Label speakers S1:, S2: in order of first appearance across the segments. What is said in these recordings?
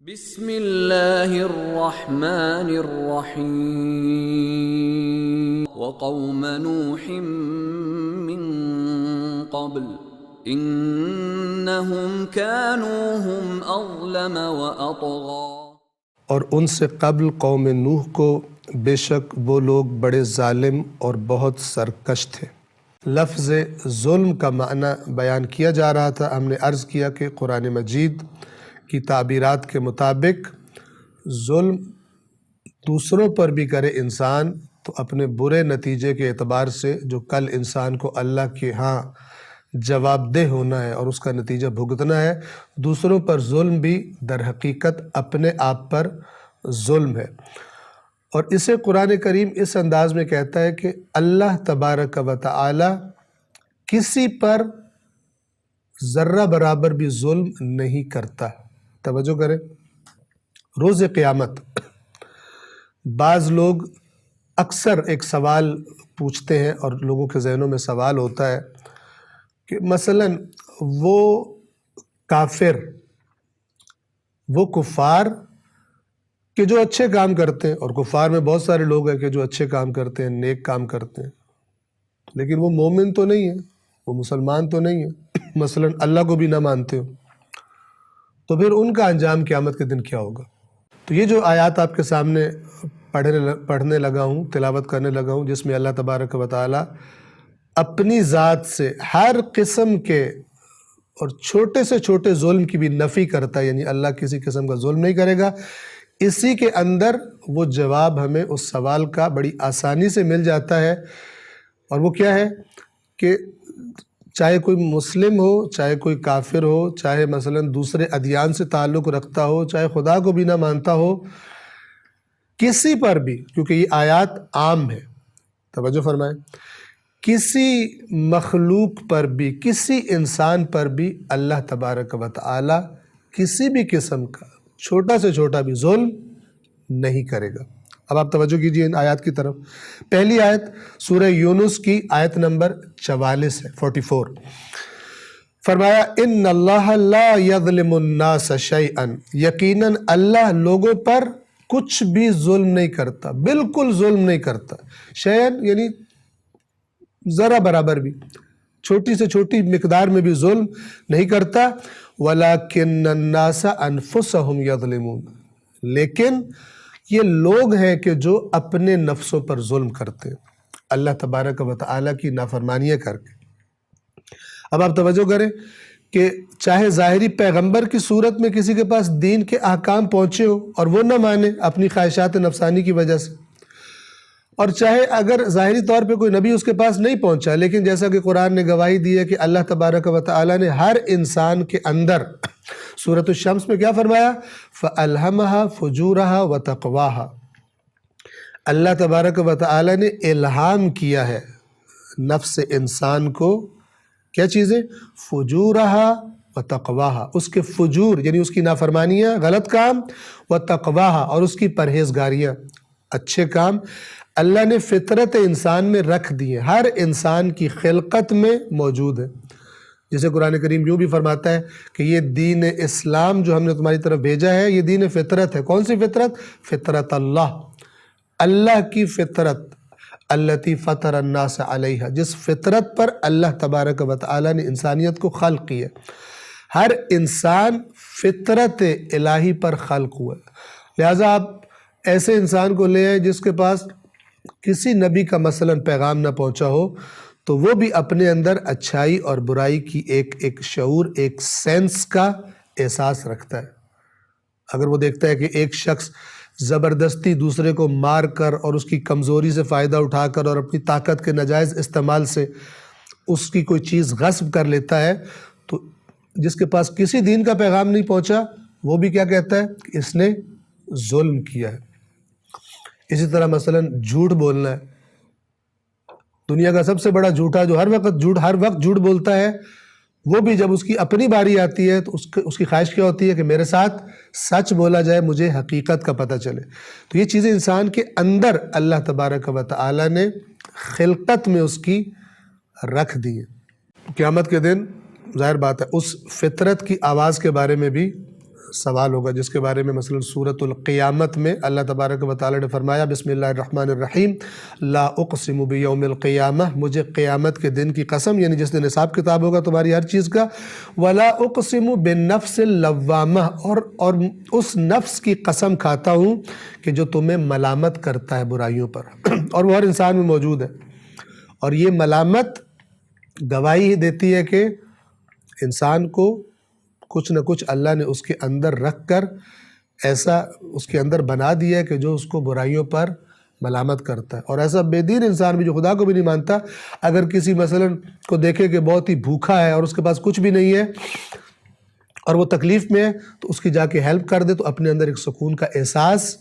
S1: بسم اللہ الرحمن الرحیم وقوم نوح من قبل انہم كانوا هم اظلم واطغى،
S2: اور ان سے قبل قوم نوح کو بے شک وہ لوگ بڑے ظالم اور بہت سرکش تھے۔ لفظ ظلم کا معنی بیان کیا جا رہا تھا۔ ہم نے عرض کیا کہ قرآن مجید کی تعبیرات کے مطابق ظلم دوسروں پر بھی کرے انسان تو اپنے برے نتیجے کے اعتبار سے جو کل انسان کو اللہ کے ہاں جواب دہ ہونا ہے اور اس کا نتیجہ بھگتنا ہے، دوسروں پر ظلم بھی در حقیقت اپنے آپ پر ظلم ہے۔ اور اسے قرآن کریم اس انداز میں کہتا ہے کہ اللہ تبارک و تعالی کسی پر ذرہ برابر بھی ظلم نہیں کرتا۔ توجہ کریں، روز قیامت بعض لوگ اکثر ایک سوال پوچھتے ہیں اور لوگوں کے ذہنوں میں سوال ہوتا ہے کہ مثلا وہ کافر، وہ کفار کہ جو اچھے کام کرتے ہیں، اور کفار میں بہت سارے لوگ ہیں کہ جو اچھے کام کرتے ہیں، نیک کام کرتے ہیں، لیکن وہ مومن تو نہیں ہے، وہ مسلمان تو نہیں ہے، مثلا اللہ کو بھی نہ مانتے ہو، تو پھر ان کا انجام قیامت کے دن کیا ہوگا؟ تو یہ جو آیات آپ کے سامنے پڑھنے لگا ہوں، تلاوت کرنے لگا ہوں، جس میں اللہ تبارک و تعالی اپنی ذات سے ہر قسم کے اور چھوٹے سے چھوٹے ظلم کی بھی نفی کرتا ہے، یعنی اللہ کسی قسم کا ظلم نہیں کرے گا۔ اسی کے اندر وہ جواب ہمیں اس سوال کا بڑی آسانی سے مل جاتا ہے، اور وہ کیا ہے کہ چاہے کوئی مسلم ہو، چاہے کوئی کافر ہو، چاہے مثلا دوسرے ادیان سے تعلق رکھتا ہو، چاہے خدا کو بھی نہ مانتا ہو، کسی پر بھی، کیونکہ یہ آیات عام ہے، توجہ فرمائیں، کسی مخلوق پر بھی، کسی انسان پر بھی اللہ تبارک و تعالی کسی بھی قسم کا چھوٹا سے چھوٹا بھی ظلم نہیں کرے گا۔ اب آپ توجہ کیجئے ان آیات کی طرف۔ پہلی آیت سورہ یونس کی آیت نمبر 44 ہے، 44۔ فرمایا ان اللہ لا یظلم الناس شیئا، یقیناً اللہ لوگوں پر کچھ بھی ظلم نہیں کرتا، بالکل ظلم نہیں کرتا۔ شیئا یعنی ذرا برابر بھی، چھوٹی سے چھوٹی مقدار میں بھی ظلم نہیں کرتا۔ وَلَكِنَّ النَّاسَ أَنفُسَهُمْ يَظْلِمُونَ، لیکن یہ لوگ ہیں کہ جو اپنے نفسوں پر ظلم کرتے ہیں، اللہ تبارک و تعالیٰ کی نافرمانیاں کر کے۔ اب آپ توجہ کریں کہ چاہے ظاہری پیغمبر کی صورت میں کسی کے پاس دین کے احکام پہنچے ہو اور وہ نہ مانے اپنی خواہشات نفسانی کی وجہ سے، اور چاہے اگر ظاہری طور پہ کوئی نبی اس کے پاس نہیں پہنچا، لیکن جیسا کہ قرآن نے گواہی دی ہے کہ اللہ تبارک و تعالیٰ نے ہر انسان کے اندر سورۃ الشمس میں کیا فرمایا؟ فَأَلْهَمَهَا فُجُورَهَا وَتَقْوَاهَا، اللہ تبارک و تعالیٰ نے الہام کیا ہے نفس انسان کو کیا چیزیں؟ فجورها وتقواها، اس کے فجور یعنی اس کی نافرمانیاں، غلط کام، وتقواها اور اس کی پرہیزگاریاں، اچھے کام، اللہ نے فطرت انسان میں رکھ دیے، ہر انسان کی خلقت میں موجود ہے۔ جسے قرآن کریم یوں بھی فرماتا ہے کہ یہ دین اسلام جو ہم نے تمہاری طرف بھیجا ہے یہ دین فطرت ہے۔ کون سی فطرت؟ فطرت اللہ، اللہ کی فطرت، التی فطر الناس علیہا، جس فطرت پر اللہ تبارک و تعالی نے انسانیت کو خلق کیا۔ ہر انسان فطرت الہی پر خلق ہوا ہے، لہٰذا آپ ایسے انسان کو لے آئیں جس کے پاس کسی نبی کا مثلا پیغام نہ پہنچا ہو، تو وہ بھی اپنے اندر اچھائی اور برائی کی ایک شعور، ایک سینس کا احساس رکھتا ہے۔ اگر وہ دیکھتا ہے کہ ایک شخص زبردستی دوسرے کو مار کر اور اس کی کمزوری سے فائدہ اٹھا کر اور اپنی طاقت کے ناجائز استعمال سے اس کی کوئی چیز غصب کر لیتا ہے، تو جس کے پاس کسی دین کا پیغام نہیں پہنچا وہ بھی کیا کہتا ہے کہ اس نے ظلم کیا ہے۔ اسی طرح مثلا جھوٹ بولنا ہے، دنیا کا سب سے بڑا جھوٹا جو ہر وقت جھوٹ بولتا ہے، وہ بھی جب اس کی اپنی باری آتی ہے تو اس کی خواہش کیا ہوتی ہے کہ میرے ساتھ سچ بولا جائے، مجھے حقیقت کا پتہ چلے۔ تو یہ چیزیں انسان کے اندر اللہ تبارک و تعالی نے خلقت میں اس کی رکھ دی ہیں۔ قیامت کے دن ظاہر بات ہے اس فطرت کی آواز کے بارے میں بھی سوال ہوگا، جس کے بارے میں مثلا سورۃ القیامت میں اللہ تبارک و تعالی نے فرمایا بسم اللہ الرحمن الرحیم لا اقسم بیوم القیامہ، مجھے قیامت کے دن کی قسم، یعنی جس دن حساب کتاب ہوگا تمہاری ہر چیز کا، ولا اقسم بالنفس اللوامہ، اور اس نفس کی قسم کھاتا ہوں کہ جو تمہیں ملامت کرتا ہے برائیوں پر اور وہ ہر انسان میں موجود ہے، اور یہ ملامت گواہی ہی دیتی ہے کہ انسان کو کچھ نہ کچھ اللہ نے اس کے اندر رکھ کر ایسا اس کے اندر بنا دیا ہے کہ جو اس کو برائیوں پر ملامت کرتا ہے۔ اور ایسا بے دین انسان بھی جو خدا کو بھی نہیں مانتا، اگر کسی مثلا کو دیکھے کہ بہت ہی بھوکا ہے اور اس کے پاس کچھ بھی نہیں ہے اور وہ تکلیف میں ہے، تو اس کی جا کے ہیلپ کر دے تو اپنے اندر ایک سکون کا احساس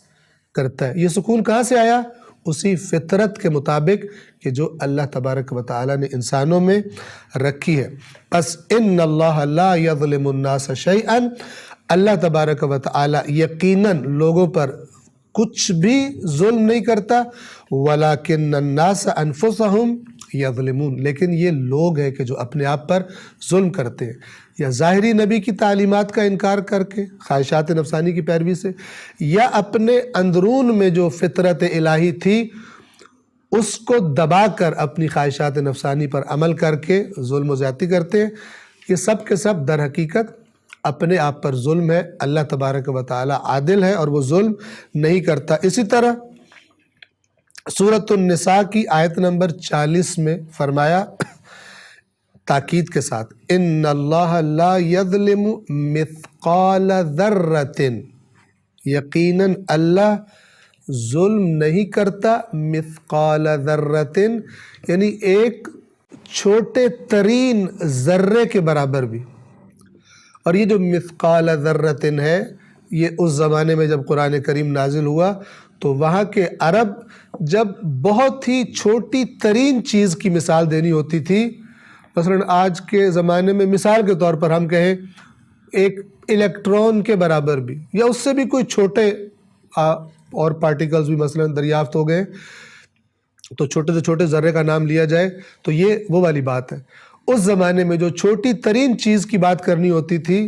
S2: کرتا ہے۔ یہ سکون کہاں سے آیا؟ اسی فطرت کے مطابق کہ جو اللہ تبارک و تعالی نے انسانوں میں رکھی ہے۔ پس ان اللہ لا یظلم الناس شیئا، اللہ تبارک و تعالی یقیناً لوگوں پر کچھ بھی ظلم نہیں کرتا، ولیکن الناس انفسہم یظلمون، لیکن یہ لوگ ہیں کہ جو اپنے آپ پر ظلم کرتے ہیں، یا ظاہری نبی کی تعلیمات کا انکار کر کے خواہشات نفسانی کی پیروی سے، یا اپنے اندرون میں جو فطرت الہی تھی اس کو دبا کر اپنی خواہشات نفسانی پر عمل کر کے ظلم و زیادتی کرتے ہیں۔ یہ سب کے سب در حقیقت اپنے آپ پر ظلم ہے۔ اللہ تبارک و تعالی عادل ہے اور وہ ظلم نہیں کرتا۔ اسی طرح سورۃ النساء کی آیت نمبر 40 میں فرمایا تاکید کے ساتھ ان اللہ لا یظلم مثقال ذرۃ، یقیناً اللہ ظلم نہیں کرتا مثقال ذرۃ، یعنی ایک چھوٹے ترین ذرے کے برابر بھی۔ اور یہ جو مثقال ذرۃ ہے، یہ اس زمانے میں جب قرآن کریم نازل ہوا تو وہاں کے عرب جب بہت ہی چھوٹی ترین چیز کی مثال دینی ہوتی تھی، مثلا آج کے زمانے میں مثال کے طور پر ہم کہیں ایک الیکٹران کے برابر بھی، یا اس سے بھی کوئی چھوٹے اور پارٹیکلز بھی مثلا دریافت ہو گئے، تو چھوٹے سے چھوٹے ذرے کا نام لیا جائے تو یہ وہ والی بات ہے۔ اس زمانے میں جو چھوٹی ترین چیز کی بات کرنی ہوتی تھی،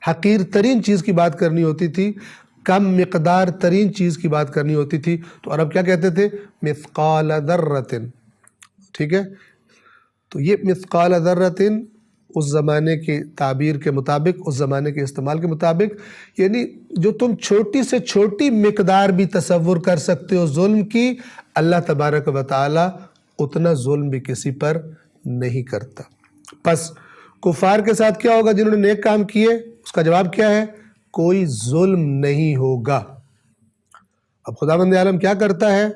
S2: حقیر ترین چیز کی بات کرنی ہوتی تھی، کم مقدار ترین چیز کی بات کرنی ہوتی تھی، تو عرب کیا کہتے تھے؟ مثقال ذرۃ، ٹھیک ہے؟ تو یہ مثقال ذرۃ اس زمانے کی تعبیر کے مطابق، اس زمانے کے استعمال کے مطابق، یعنی جو تم چھوٹی سے چھوٹی مقدار بھی تصور کر سکتے ہو ظلم کی، اللہ تبارک و تعالی اتنا ظلم بھی کسی پر نہیں کرتا۔ پس کفار کے ساتھ کیا ہوگا؟ جنہوں نے نیک کام کیے، اس کا جواب کیا ہے؟ کوئی ظلم نہیں ہوگا۔ اب خداوند عالم کیا کرتا ہے؟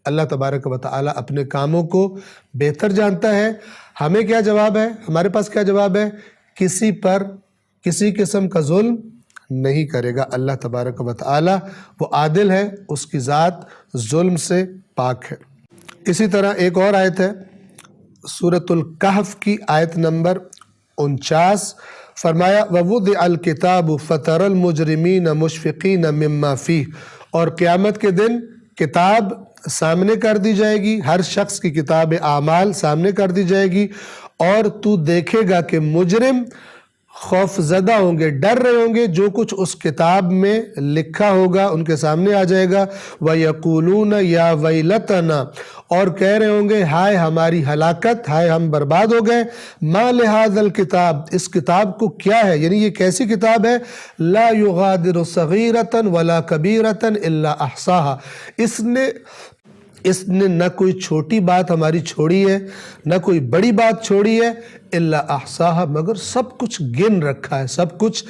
S2: اللہ تبارک و تعالی اپنے کاموں کو بہتر جانتا ہے۔ ہمیں کیا جواب ہے؟ ہمارے پاس کیا جواب ہے؟ کسی پر کسی قسم کا ظلم نہیں کرے گا۔ اللہ تبارک و تعالی وہ عادل ہے، اس کی ذات ظلم سے پاک ہے۔ اسی طرح ایک اور آیت ہے سورۃ الکہف کی آیت نمبر 49، فرمایا وَوُضِعَ الْكِتَابُ فَتَرَى الْمُجْرِمِينَ مُشْفِقِينَ مِمَّا فِيهِ، اور قیامت کے دن کتاب سامنے کر دی جائے گی، ہر شخص کی کتاب اعمال سامنے کر دی جائے گی، اور تو دیکھے گا کہ مجرم خوف زدہ ہوں گے، ڈر رہے ہوں گے، جو کچھ اس کتاب میں لکھا ہوگا ان کے سامنے آ جائے گا۔ وَيَقُولُونَ يَا وَيْلَتَنَا، اور کہہ رہے ہوں گے ہائے ہماری ہلاکت، ہائے ہم برباد ہو گئے۔ مَا لِهَذَا الْكِتَابِ، اس کتاب کو کیا ہے، یعنی یہ کیسی کتاب ہے؟ لَا يُغَادِرُ صَغِيرَةً وَلَا كَبِيرَةً إِلَّا أَحْصَاهَا، اس نے نہ کوئی چھوٹی بات ہماری چھوڑی ہے، نہ کوئی بڑی بات چھوڑی ہے، الا احصاها، مگر سب کچھ گن رکھا ہے، سب کچھ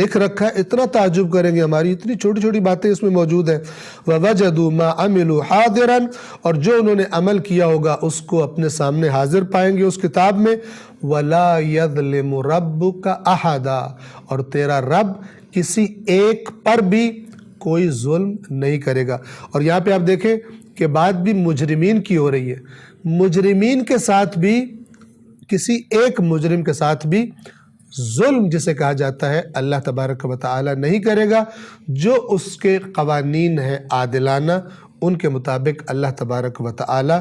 S2: لکھ رکھا ہے۔ اتنا تعجب کریں گے، ہماری اتنی چھوٹی چھوٹی باتیں اس میں موجود ہیں۔ وَوَجَدُوا مَا عَمِلُوا حَاضِرًا، اور جو انہوں نے عمل کیا ہوگا اس کو اپنے سامنے حاضر پائیں گے اس کتاب میں۔ وَلَا يَظْلِمُ رَبُّكَ أَحَدًا، اور تیرا رب کسی ایک پر بھی کوئی ظلم نہیں کرے گا۔ اور یہاں پہ آپ دیکھیں کہ بات بھی مجرمین کی ہو رہی ہے، مجرمین کے ساتھ بھی، کسی ایک مجرم کے ساتھ بھی ظلم جسے کہا جاتا ہے اللہ تبارک و تعالی نہیں کرے گا۔ جو اس کے قوانین ہیں عادلانہ، ان کے مطابق اللہ تبارک و تعالی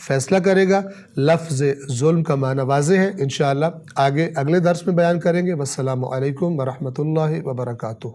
S2: فیصلہ کرے گا۔ لفظ ظلم کا معنی واضح ہے، انشاءاللہ آگے اگلے درس میں بیان کریں گے۔ والسلام علیکم ورحمۃ اللہ وبرکاتہ۔